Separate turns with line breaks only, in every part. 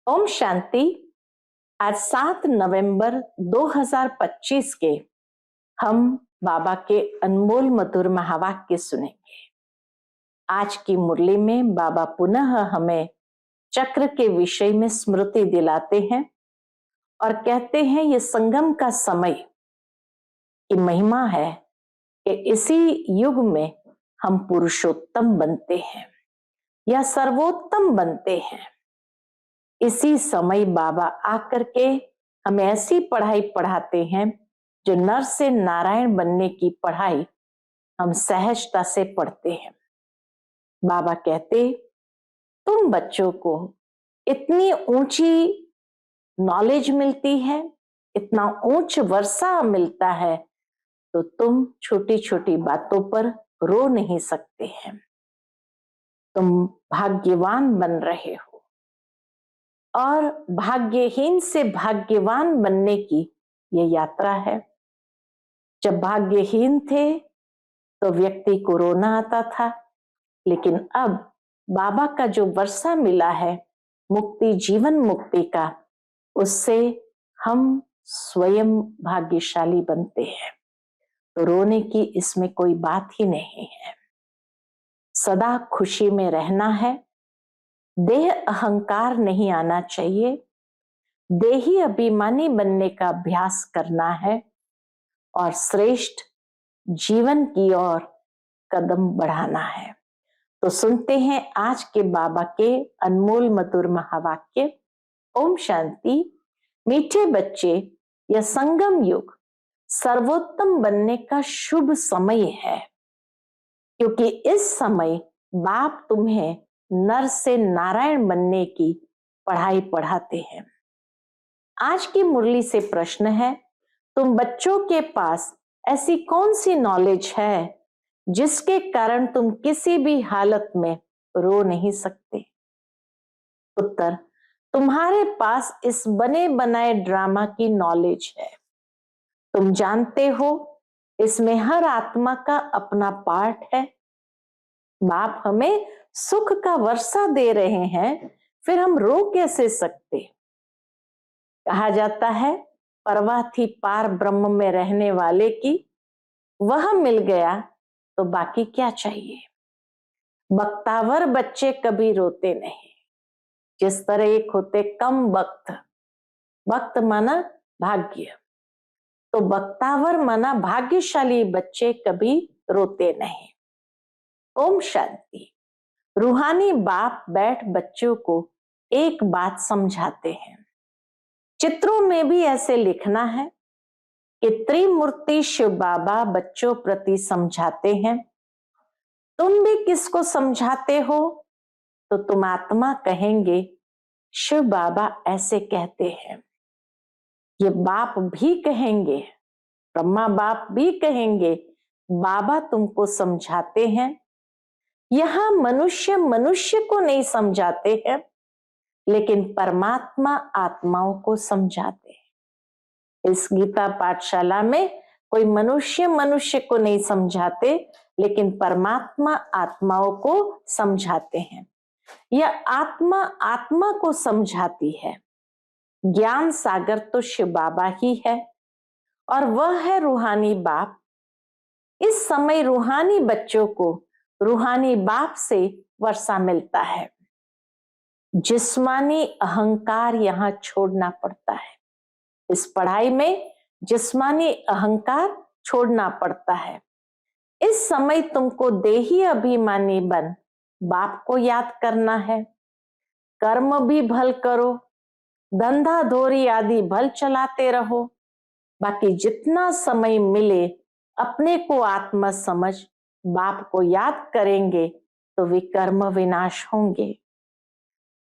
ओम शांति। आज 7 नवंबर 2025 के हम बाबा के अनमोल मधुर महावाक्य सुनेंगे। आज की मुरली में बाबा पुनः हमें चक्र के विषय में स्मृति दिलाते हैं और कहते हैं ये संगम का समय की महिमा है कि इसी युग में हम पुरुषोत्तम बनते हैं या सर्वोत्तम बनते हैं। इसी समय बाबा आकर के हमें ऐसी पढ़ाई पढ़ाते हैं जो नर से नारायण बनने की पढ़ाई हम सहजता से पढ़ते हैं। बाबा कहते तुम बच्चों को इतनी ऊंची नॉलेज मिलती है, इतना ऊंच वर्षा मिलता है, तो तुम छोटी छोटी बातों पर रो नहीं सकते हैं। तुम भाग्यवान बन रहे हो और भाग्यहीन से भाग्यवान बनने की ये यात्रा है। जब भाग्यहीन थे तो व्यक्ति को रोना आता था, लेकिन अब बाबा का जो वर्षा मिला है मुक्ति, जीवन मुक्ति का, उससे हम स्वयं भाग्यशाली बनते हैं। तो रोने की इसमें कोई बात ही नहीं है। सदा खुशी में रहना है, देह अहंकार नहीं आना चाहिए, देही अभिमानी बनने का अभ्यास करना है और श्रेष्ठ जीवन की ओर कदम बढ़ाना है। तो सुनते हैं आज के बाबा के अनमोल मधुर महावाक्य। ओम शांति। मीठे बच्चे, यह संगम युग सर्वोत्तम बनने का शुभ समय है, क्योंकि इस समय बाप तुम्हें नर से नारायण बनने की पढ़ाई पढ़ाते हैं। आज की मुरली से प्रश्न है, तुम बच्चों के पास ऐसी कौन सी नॉलेज है जिसके कारण तुम किसी भी हालत में रो नहीं सकते? उत्तर, तुम्हारे पास इस बने बनाए ड्रामा की नॉलेज है। तुम जानते हो इसमें हर आत्मा का अपना पार्ट है। बाप हमें सुख का वर्षा दे रहे हैं, फिर हम रो कैसे सकते? कहा जाता है परवाह थी पार ब्रह्म में रहने वाले की, वह मिल गया तो बाकी क्या चाहिए। बख्तावर बच्चे कभी रोते नहीं। जिस तरह एक होते कम वक्त, वक्त माना भाग्य, तो बख्तावर माना भाग्यशाली बच्चे कभी रोते नहीं। ओम शांति। रूहानी बाप बैठ बच्चों को एक बात समझाते हैं। चित्रों में भी ऐसे लिखना है कि त्रिमूर्ति शिव बाबा बच्चों प्रति समझाते हैं। तुम भी किसको समझाते हो? तो तुम आत्मा कहेंगे शिव बाबा ऐसे कहते हैं। ये बाप भी कहेंगे, ब्रह्मा बाप भी कहेंगे बाबा तुमको समझाते हैं। यहां मनुष्य मनुष्य को नहीं समझाते हैं, लेकिन परमात्मा आत्माओं को समझाते हैं। इस गीता पाठशाला में कोई मनुष्य मनुष्य को नहीं समझाते, लेकिन परमात्मा आत्माओं को समझाते हैं। यह आत्मा आत्मा को समझाती है। ज्ञान सागर तो शिव बाबा ही है और वह है रूहानी बाप। इस समय रूहानी बच्चों को रूहानी बाप से वर्षा मिलता है। जिस्मानी अहंकार यहां छोड़ना पड़ता है। इस पढ़ाई में जिस्मानी अहंकार छोड़ना पड़ता है। इस समय तुमको देही अभिमानी बन बाप को याद करना है। कर्म भी भल करो, धंधा धोरी आदि भल चलाते रहो, बाकी जितना समय मिले अपने को आत्मा समझ बाप को याद करेंगे तो विकर्म विनाश होंगे।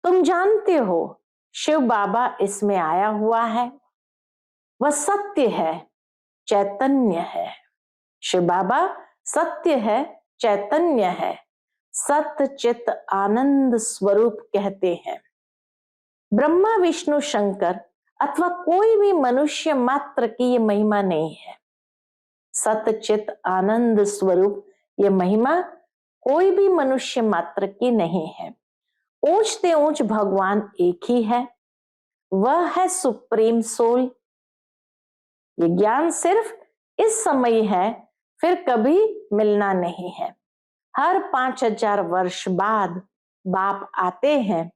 तुम जानते हो शिव बाबा इसमें आया हुआ है, वह सत्य है, चैतन्य है। शिव बाबा सत्य है, चैतन्य है, सत्य चित आनंद स्वरूप कहते हैं। ब्रह्मा विष्णु शंकर अथवा कोई भी मनुष्य मात्र की ये महिमा नहीं है। सत्य चित आनंद स्वरूप ये महिमा कोई भी मनुष्य मात्र की नहीं है। ऊंच ते ऊंच भगवान एक ही है, वह है सुप्रीम सोल। ये ज्ञान सिर्फ इस समय है, फिर कभी मिलना नहीं है। हर 5000 वर्ष बाद बाप आते हैं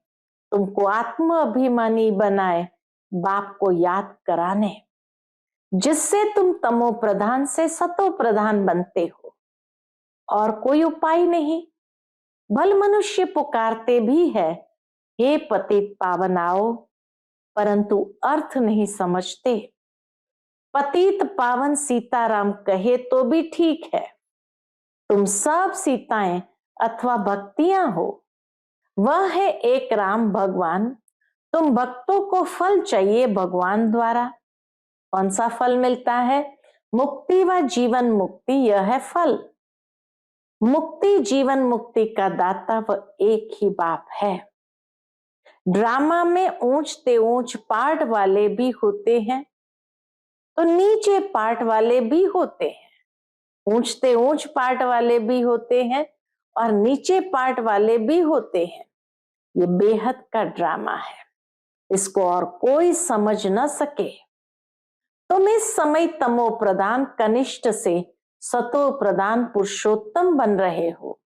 तुमको आत्म अभिमानी बनाए, बाप को याद कराने, जिससे तुम तमो प्रधान से सतो प्रधान बनते हो। और कोई उपाय नहीं। भल मनुष्य पुकारते भी है, हे पतित पावन आओ, परंतु अर्थ नहीं समझते। पतित पावन सीताराम कहे तो भी ठीक है, तुम सब सीताएं अथवा भक्तियां हो। वह है एक राम भगवान, तुम भक्तों को फल चाहिए भगवान द्वारा। कौन सा फल मिलता है? मुक्ति व जीवन मुक्ति, यह है फल। मुक्ति जीवन मुक्ति का दाता वह एक ही बाप है। ड्रामा में ऊंचते ऊंच पार्ट वाले भी होते हैं तो नीचे पार्ट वाले भी होते हैं। ऊंचते ऊंच पार्ट वाले भी होते हैं और नीचे पार्ट वाले भी होते हैं। ये बेहद का ड्रामा है, इसको और कोई समझ न सके। तुम इस समय तमो प्रधान कनिष्ठ से सतो प्रधान पुरुषोत्तम बन रहे हो।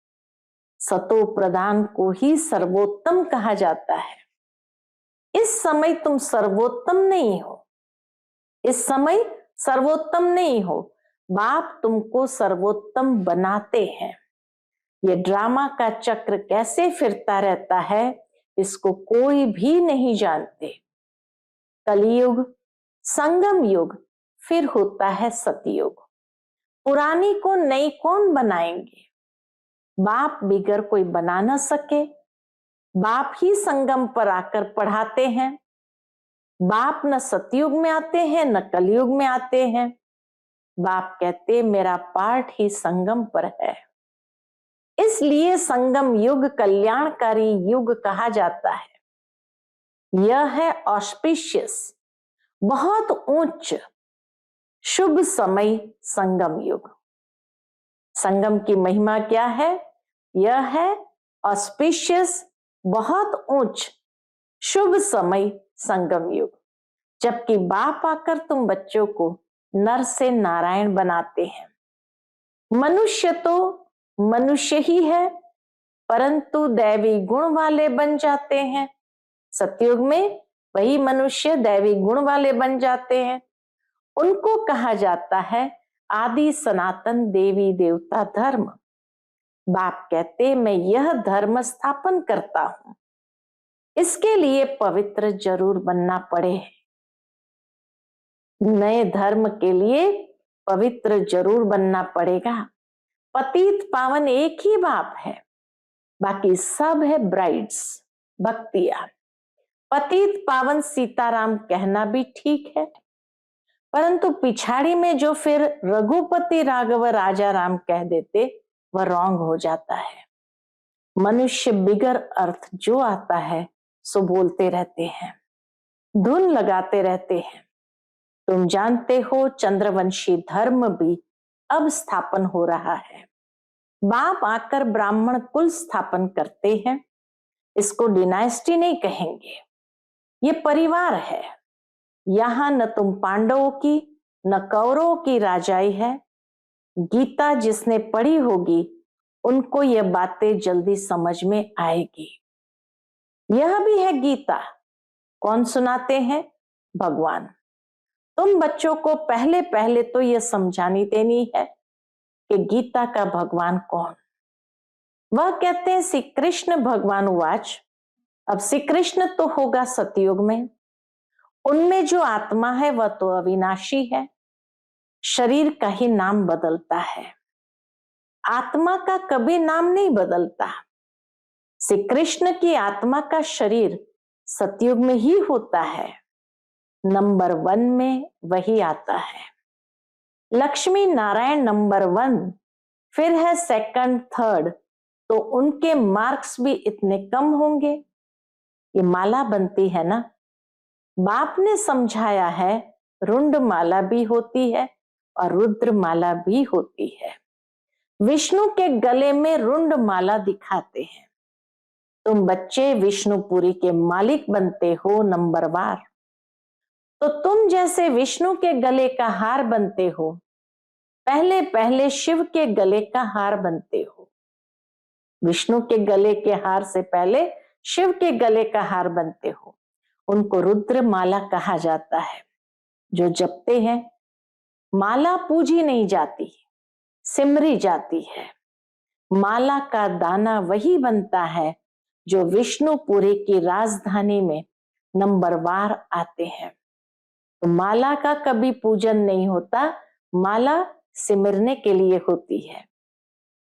सतो प्रधान को ही सर्वोत्तम कहा जाता है। इस समय तुम सर्वोत्तम नहीं हो, इस समय सर्वोत्तम नहीं हो, बाप तुमको सर्वोत्तम बनाते हैं। ये ड्रामा का चक्र कैसे फिरता रहता है, इसको कोई भी नहीं जानते। कलयुग, संगम युग, फिर होता है सतयुग। पुरानी को नई कौन बनाएंगे? बाप बिगर कोई बना न सके। बाप ही संगम पर आकर पढ़ाते हैं। बाप न सतयुग में आते हैं न कलयुग में आते हैं। बाप कहते मेरा पाठ ही संगम पर है, इसलिए संगम युग कल्याणकारी युग कहा जाता है। यह है ऑस्पिशियस, बहुत उच्च शुभ समय संगम युग। संगम की महिमा क्या है? यह है ऑस्पिशियस, बहुत उच्च शुभ समय संगम युग। जबकि बाप आकर तुम बच्चों को नर से नारायण बनाते हैं। मनुष्य तो मनुष्य ही है, परंतु दैवी गुण वाले बन जाते हैं। सतयुग में वही मनुष्य दैवी गुण वाले बन जाते हैं। उनको कहा जाता है आदि सनातन देवी देवता धर्म। बाप कहते मैं यह धर्म स्थापन करता हूं, इसके लिए पवित्र जरूर बनना पड़े। नए धर्म के लिए पवित्र जरूर बनना पड़ेगा। पतित पावन एक ही बाप है, बाकी सब है ब्राइड्स, भक्तियां। पतित पावन सीताराम कहना भी ठीक है, परंतु पिछाड़ी में जो फिर रघुपति राघव राजा राम कह देते वह रॉन्ग हो जाता है। मनुष्य बिगर अर्थ जो आता है सो बोलते रहते हैं, धुन लगाते रहते हैं। तुम जानते हो चंद्रवंशी धर्म भी अब स्थापन हो रहा है। बाप आकर ब्राह्मण कुल स्थापन करते हैं। इसको डिनाइस्टी नहीं कहेंगे, ये परिवार है। यहां न तुम पांडवों की न कौरवों की राजाई है। गीता जिसने पढ़ी होगी उनको ये बातें जल्दी समझ में आएगी। यह भी है गीता। कौन सुनाते हैं? भगवान। तुम बच्चों को पहले पहले तो यह समझानी देनी है कि गीता का भगवान कौन। वह कहते हैं श्री कृष्ण भगवान उवाच। अब श्री कृष्ण तो होगा सतयुग में, उनमें जो आत्मा है वह तो अविनाशी है, शरीर का ही नाम बदलता है, आत्मा का कभी नाम नहीं बदलता। श्री कृष्ण की आत्मा का शरीर सतयुग में ही होता है, नंबर 1 में वही आता है। लक्ष्मी नारायण नंबर 1, फिर है सेकंड, थर्ड, तो उनके मार्क्स भी इतने कम होंगे। ये माला बनती है ना, बाप ने समझाया है रुंड माला भी होती है और रुद्र माला भी होती है। विष्णु के गले में रुंड माला दिखाते हैं। तुम बच्चे विष्णुपुरी के मालिक बनते हो नंबरवार। तो तुम जैसे विष्णु के गले का हार बनते हो, पहले पहले शिव के गले का हार बनते हो। विष्णु के गले के हार से पहले शिव के गले का हार बनते हो। उनको रुद्र माला कहा जाता है। जो जपते हैं, माला पूजी नहीं जाती, सिमरी जाती है। माला का दाना वही बनता है जो विष्णुपुरी की राजधानी में नंबरवार आते हैं। तो माला का कभी पूजन नहीं होता, माला सिमरने के लिए होती है।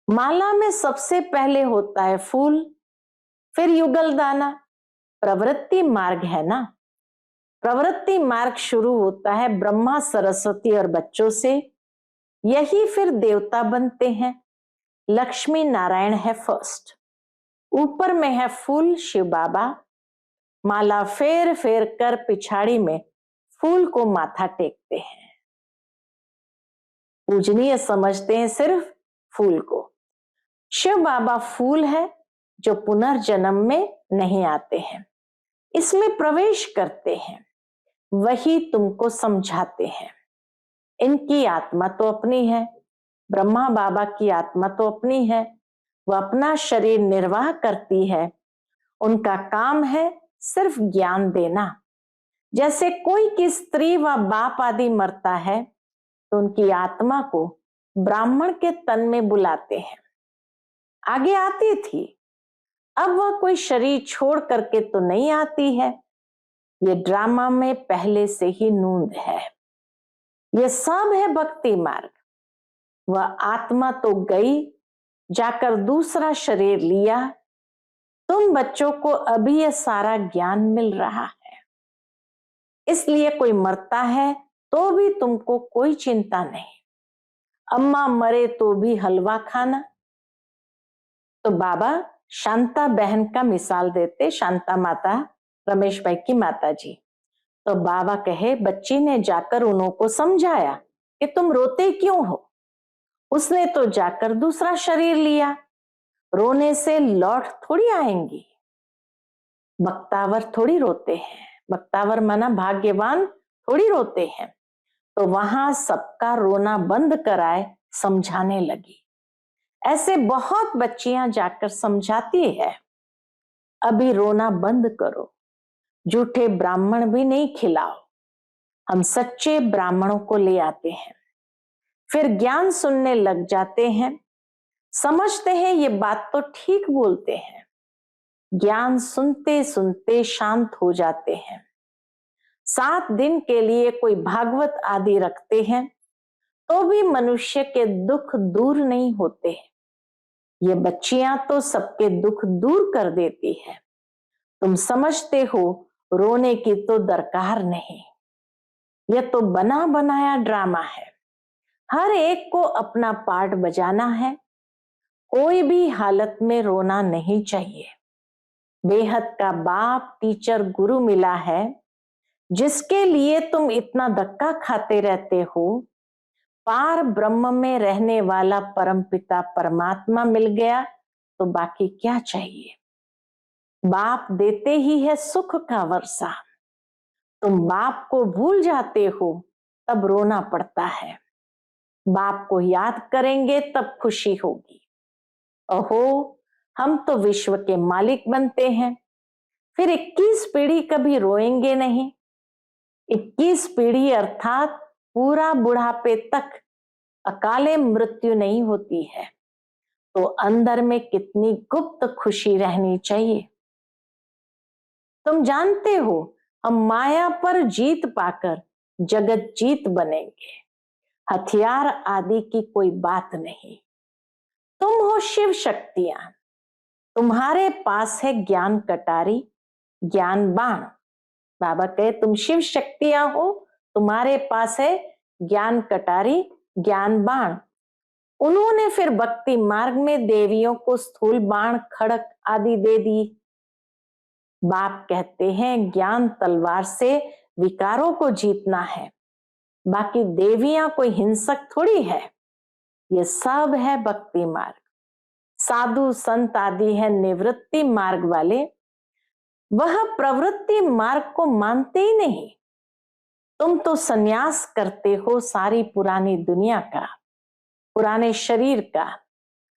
माला में सबसे पहले होता है फूल, फिर युगल दाना। प्रवृत्ति मार्ग है ना, प्रवृत्ति मार्ग शुरू होता है ब्रह्मा, सरस्वती और बच्चों से। यही फिर देवता बनते हैं। लक्ष्मी नारायण है फर्स्ट, ऊपर में है फूल शिव बाबा। माला फेर फेर कर पिछाड़ी में फूल को माथा टेकते हैं। पूजनीय समझते हैं सिर्फ फूल को। शिव बाबा फूल है जो पुनर्जन्म में नहीं आते हैं, इसमें प्रवेश करते हैं, वही तुमको समझाते हैं। इनकी आत्मा तो अपनी है, ब्रह्मा बाबा की आत्मा तो अपनी है, वह अपना शरीर निर्वाह करती है। उनका काम है सिर्फ ज्ञान देना। जैसे कोई की स्त्री व बाप आदि मरता है तो उनकी आत्मा को ब्राह्मण के तन में बुलाते हैं। आगे आती थी, अब वह कोई शरीर छोड़ करके तो नहीं आती है। ये ड्रामा में पहले से ही नूंद है। ये सब है भक्ति मार्ग। वह आत्मा तो गई, जाकर दूसरा शरीर लिया। तुम बच्चों को अभी यह सारा ज्ञान मिल रहा है, इसलिए कोई मरता है तो भी तुमको कोई चिंता नहीं। अम्मा मरे तो भी हलवा खाना। तो बाबा शांता बहन का मिसाल देते, शांता माता, रमेश भाई की माता जी। तो बाबा कहे, बच्ची ने जाकर उनको समझाया कि तुम रोते क्यों हो। उसने तो जाकर दूसरा शरीर लिया, रोने से लौट थोड़ी आएंगी। बख्तावर थोड़ी रोते हैं, बख्तावर माना भाग्यवान थोड़ी रोते हैं। तो वहां सबका रोना बंद कराए समझाने लगी। ऐसे बहुत बच्चियां जाकर समझाती है, अभी रोना बंद करो, झूठे ब्राह्मण भी नहीं खिलाओ। हम सच्चे ब्राह्मणों को ले आते हैं, फिर ज्ञान सुनने लग जाते हैं, समझते हैं ये बात तो ठीक बोलते हैं। ज्ञान सुनते सुनते शांत हो जाते हैं। 7 दिन के लिए कोई भागवत आदि रखते हैं तो भी मनुष्य के दुख दूर नहीं होते। ये बच्चियां तो सबके दुख दूर कर देती है। तुम समझते हो रोने की तो दरकार नहीं, यह तो बना बनाया ड्रामा है। हर एक को अपना पार्ट बजाना है। कोई भी हालत में रोना नहीं चाहिए। बेहद का बाप, टीचर, गुरु मिला है, जिसके लिए तुम इतना धक्का खाते रहते हो। पार ब्रह्म में रहने वाला परमपिता परमात्मा मिल गया तो बाकी क्या चाहिए। बाप देते ही है सुख का वर्षा। तुम बाप को भूल जाते हो तब रोना पड़ता है। बाप को याद करेंगे तब खुशी होगी। ओहो, हम तो विश्व के मालिक बनते हैं, फिर 21 पीढ़ी कभी रोएंगे नहीं। 21 पीढ़ी अर्थात पूरा बुढ़ापे तक अकाले मृत्यु नहीं होती है, तो अंदर में कितनी गुप्त खुशी रहनी चाहिए। तुम जानते हो हम माया पर जीत पाकर जगत जीत बनेंगे। हथियार आदि की कोई बात नहीं। तुम हो शिव शक्तियां, तुम्हारे पास है ज्ञान कटारी, ज्ञान बाण। बाबा कहे तुम शिव शक्तियां हो, तुम्हारे पास है ज्ञान कटारी, ज्ञान बाण। उन्होंने फिर भक्ति मार्ग में देवियों को स्थूल बाण, खड़क आदि दे दी। बाप कहते हैं ज्ञान तलवार से विकारों को जीतना है, बाकी देवियां कोई हिंसक थोड़ी है। ये सब है भक्ति मार्ग। साधु संत आदि है निवृत्ति मार्ग वाले, वह प्रवृत्ति मार्ग को मानते ही नहीं। तुम तो संन्यास करते हो सारी पुरानी दुनिया का, पुराने शरीर का।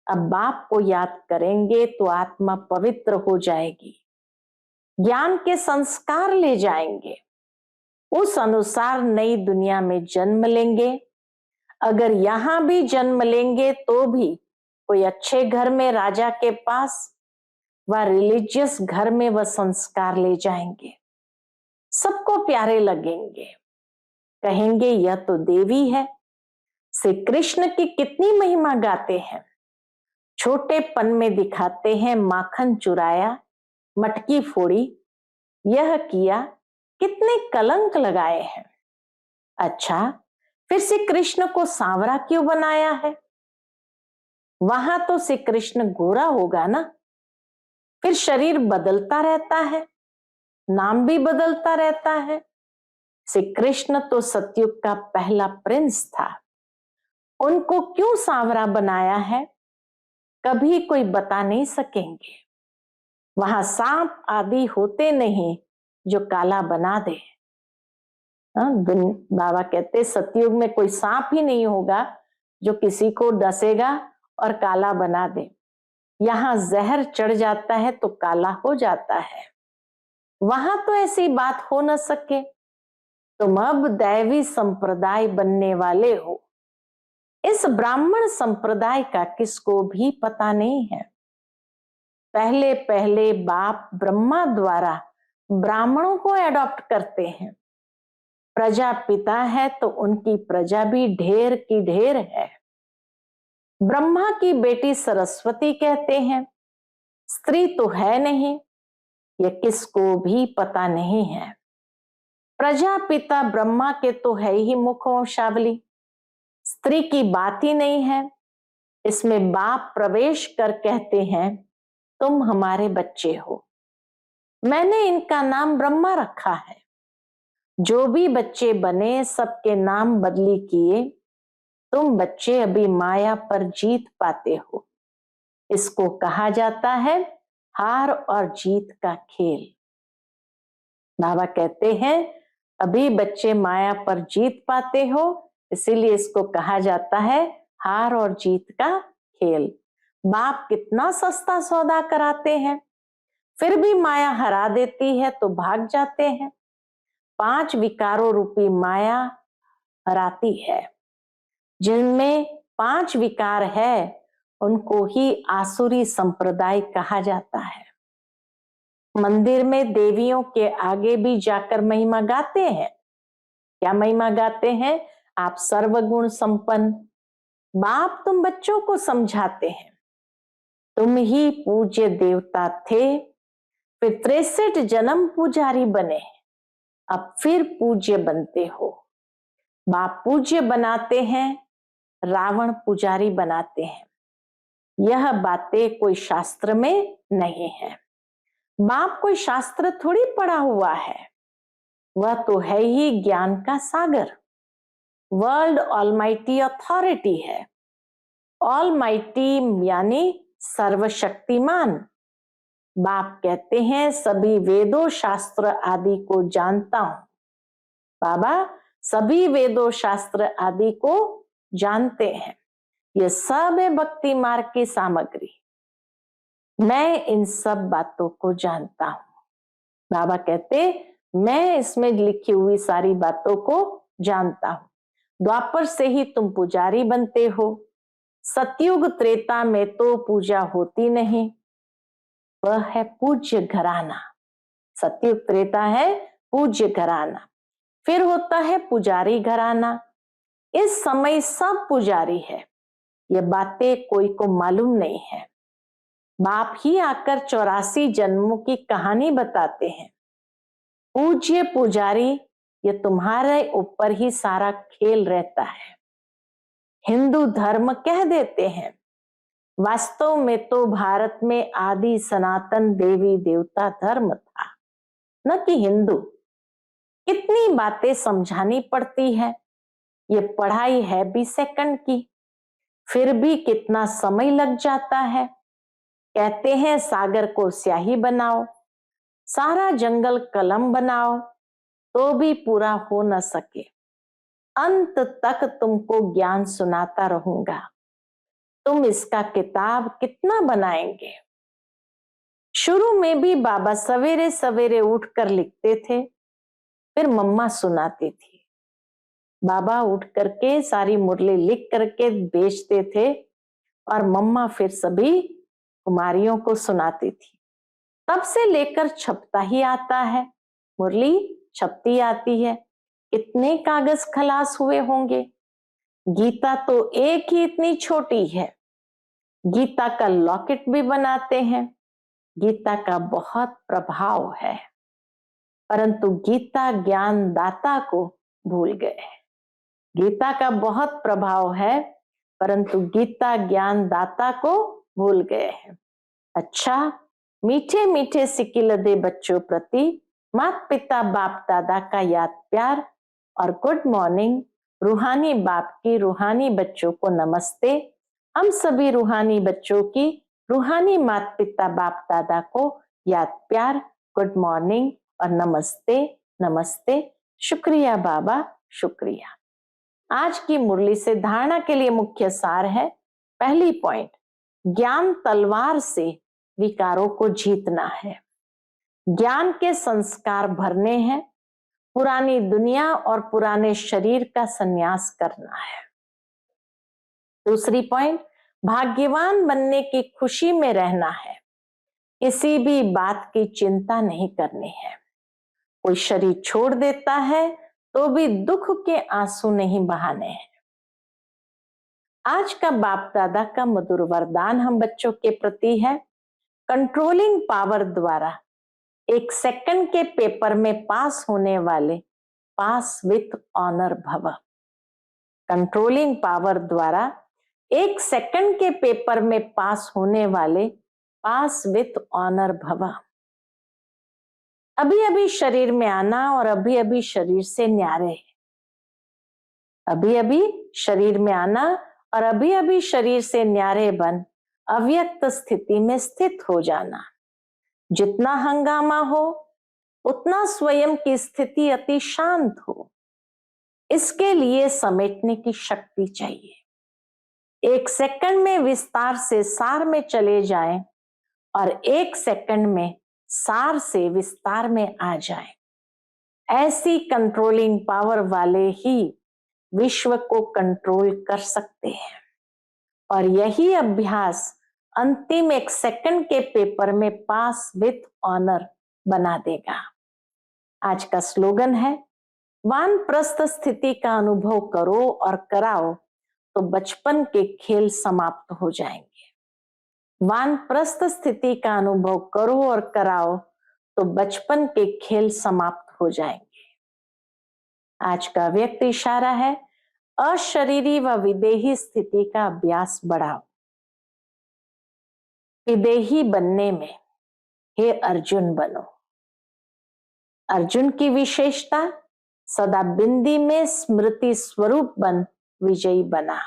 अब बाप को याद करेंगे तो आत्मा पवित्र हो जाएगी, ज्ञान के संस्कार ले जाएंगे, उस अनुसार नई दुनिया में जन्म लेंगे। अगर यहां भी जन्म लेंगे तो भी कोई अच्छे घर में राजा के पास व रिलीजियस घर में वह संस्कार ले जाएंगे, सबको प्यारे लगेंगे, कहेंगे यह तो देवी है। श्री कृष्ण की कितनी महिमा गाते हैं, छोटेपन में दिखाते हैं, माखन चुराया, मटकी फोड़ी, यह किया, कितने कलंक लगाए हैं। अच्छा, फिर श्री कृष्ण को सांवरा क्यों बनाया है? वहां तो श्री कृष्ण गोरा होगा ना। फिर शरीर बदलता रहता है, नाम भी बदलता रहता है। श्री कृष्ण तो सतयुग का पहला प्रिंस था, उनको क्यों सांवरा बनाया है कभी कोई बता नहीं सकेंगे। वहां सांप आदि होते नहीं जो काला बना दे। बाबा कहते सतयुग में कोई सांप ही नहीं होगा जो किसी को डसेगा और काला बना दे। यहाँ जहर चढ़ जाता है तो काला हो जाता है, वहां तो ऐसी बात हो न सके। तुम अब दैवी संप्रदाय बनने वाले हो, इस ब्राह्मण संप्रदाय का किसको भी पता नहीं है। पहले पहले बाप ब्रह्मा द्वारा ब्राह्मणों को एडॉप्ट करते हैं। प्रजा पिता है तो उनकी प्रजा भी ढेर की ढेर है। ब्रह्मा की बेटी सरस्वती कहते हैं, स्त्री तो है नहीं, यह किसको भी पता नहीं है। प्रजापिता ब्रह्मा के तो है ही मुखवंशावली, स्त्री की बात ही नहीं है। इसमें बाप प्रवेश कर कहते हैं तुम हमारे बच्चे हो, मैंने इनका नाम ब्रह्मा रखा है। जो भी बच्चे बने सबके नाम बदली किए, तुम बच्चे अभी माया पर जीत पाते हो। इसको कहा जाता है हार और जीत का खेल। बाबा कहते हैं अभी बच्चे माया पर जीत पाते हो, इसीलिए इसको कहा जाता है हार और जीत का खेल। बाप कितना सस्ता सौदा कराते हैं, फिर भी माया हरा देती है तो भाग जाते हैं। 5 विकारों रूपी माया हराती है। जिनमें 5 विकार है उनको ही आसुरी संप्रदाय कहा जाता है। मंदिर में देवियों के आगे भी जाकर महिमा गाते हैं। क्या महिमा गाते हैं? आप सर्वगुण संपन्न। बाप तुम बच्चों को समझाते हैं तुम ही पूज्य देवता थे, फिर 63 जन्म पुजारी बने, अब फिर पूज्य बनते हो। बाप पूज्य बनाते हैं, रावण पुजारी बनाते हैं। यह बातें कोई शास्त्र में नहीं है। बाप कोई शास्त्र थोड़ी पढ़ा हुआ है, वह तो है ही ज्ञान का सागर। वर्ल्ड ऑलमाइटी अथॉरिटी है। ऑलमाइटी यानी सर्वशक्तिमान। बाप कहते हैं सभी वेदों शास्त्र आदि को जानता हूं। बाबा सभी वेदों शास्त्र आदि को जानते हैं, ये सब है भक्ति मार्ग की सामग्री। मैं इन सब बातों को जानता हूं। बाबा कहते मैं इसमें लिखी हुई सारी बातों को जानता हूं। द्वापर से ही तुम पुजारी बनते हो। सतयुग त्रेता में तो पूजा होती नहीं, वह है पूज्य घराना। सतयुग त्रेता है पूज्य घराना, फिर होता है पुजारी घराना। इस समय सब पुजारी है, ये बातें कोई को मालूम नहीं है। बाप ही आकर 84 जन्मों की कहानी बताते हैं। पूज्य पुजारी, ये तुम्हारे ऊपर ही सारा खेल रहता है। हिंदू धर्म कह देते हैं, वास्तव में तो भारत में आदि सनातन देवी देवता धर्म था, न कि हिंदू। कितनी बातें समझानी पड़ती है, ये पढ़ाई है 20 सेकंड की, फिर भी कितना समय लग जाता है। कहते हैं सागर को स्याही बनाओ, सारा जंगल कलम बनाओ, तो भी पूरा हो न सके, अंत तक तुमको ज्ञान सुनाता रहूंगा। तुम इसका किताब कितना बनाएंगे। शुरू में भी बाबा सवेरे सवेरे उठकर लिखते थे, फिर मम्मा सुनाती थी। बाबा उठ करके सारी मुरली लिख करके बेचते थे और मम्मा फिर सभी कुमारियों को सुनाती थी। तब से लेकर छपता ही आता है, मुरली छपती आती है। कितने कागज खलास हुए होंगे। गीता तो एक ही इतनी छोटी है। गीता का लॉकेट भी बनाते हैं। गीता का बहुत प्रभाव है, परंतु गीता ज्ञान दाता को भूल गए। गीता का बहुत प्रभाव है, परंतु गीता ज्ञान दाता को भूल गए हैं। अच्छा, मीठे मीठे सिकिलदे बच्चों प्रति माता पिता बाप दादा का याद प्यार और गुड मॉर्निंग। रूहानी बाप की रूहानी बच्चों को नमस्ते। हम सभी रूहानी बच्चों की रूहानी माता पिता बाप दादा को याद प्यार, गुड मॉर्निंग और नमस्ते नमस्ते। शुक्रिया बाबा, शुक्रिया। आज की मुरली से धारणा के लिए मुख्य सार है। पहली पॉइंट, ज्ञान तलवार से विकारों को जीतना है। ज्ञान के संस्कार भरने हैं। पुरानी दुनिया और पुराने शरीर का संन्यास करना है। दूसरी पॉइंट, भाग्यवान बनने की खुशी में रहना है। किसी भी बात की चिंता नहीं करनी है। कोई शरीर छोड़ देता है तो भी दुख के आंसू नहीं बहाने हैं। आज का बाप दादा का मधुर वरदान हम बच्चों के प्रति है। कंट्रोलिंग पावर द्वारा 1 सेकंड के पेपर में पास होने वाले पास विथ ऑनर भव। कंट्रोलिंग पावर द्वारा 1 सेकंड के पेपर में पास होने वाले पास विथ ऑनर भव। अभी अभी शरीर में आना और अभी अभी शरीर से न्यारे। अभी अभी शरीर में आना और अभी अभी शरीर से न्यारे बन अव्यक्त स्थिति में स्थित हो जाना। जितना हंगामा हो उतना स्वयं की स्थिति अति शांत हो। इसके लिए समेटने की शक्ति चाहिए। 1 सेकंड में विस्तार से सार में चले जाएं और 1 सेकंड में सार से विस्तार में आ जाएं। ऐसी कंट्रोलिंग पावर वाले ही विश्व को कंट्रोल कर सकते हैं। और यही अभ्यास अंतिम 1 सेकंड के पेपर में पास विथ ऑनर बना देगा। आज का स्लोगन है, वानप्रस्थ स्थिति का अनुभव करो और कराओ तो बचपन के खेल समाप्त हो जाएंगे। वानप्रस्थ स्थिति का अनुभव करो और कराओ तो बचपन के खेल समाप्त हो जाएंगे। आज का व्यक्त इशारा है, अशरीरी व विदेही स्थिति का अभ्यास बढ़ाओ। विदेही बनने में हे अर्जुन बनो। अर्जुन की विशेषता, सदा बिंदी में स्मृति स्वरूप बन विजयी बना।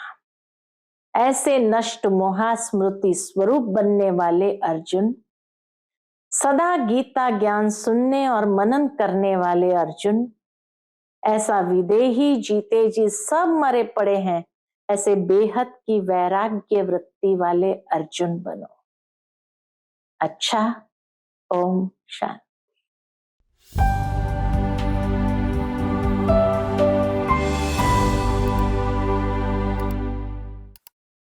ऐसे नष्ट मोहा स्मृति स्वरूप बनने वाले अर्जुन, सदा गीता ज्ञान सुनने और मनन करने वाले अर्जुन, ऐसा विदेही जीते जी सब मरे पड़े हैं ऐसे बेहद की वैराग्य वृत्ति वाले अर्जुन बनो। अच्छा, ओम शांति।